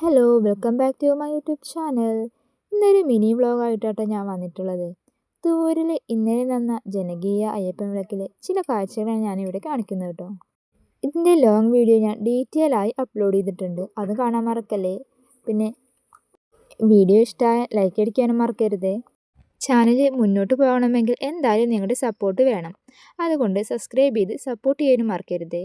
Hello welcome back to my YouTube channel. ഇന്നൊരു mini വ്ളോഗായിട്ടാണ് ഞാൻ വന്നിട്ടുള്ളത്. തൂരിൽ ഇന്നലെ നടന്ന ജനകീയ അയ്യപ്പൻ വിളക്കിലെ ചില കാഴ്ചകളാണ് ഞാനിവിടെ കാണിക്കുന്നത് കേട്ടോ. ഇതിൻ്റെ ലോങ് വീഡിയോ ഞാൻ ഡീറ്റെയിൽ ആയി അപ്ലോഡ് ചെയ്തിട്ടുണ്ട്, അത് കാണാൻ മറക്കല്ലേ. പിന്നെ വീഡിയോ ഇഷ്ടമായ ലൈക്ക് അടിക്കാനും മറക്കരുത്. ചാനൽ മുന്നോട്ട് പോകണമെങ്കിൽ എന്തായാലും നിങ്ങളുടെ സപ്പോർട്ട് വേണം, അതുകൊണ്ട് സബ്സ്ക്രൈബ് ചെയ്ത് സപ്പോർട്ട് ചെയ്യാനും മറക്കരുത്.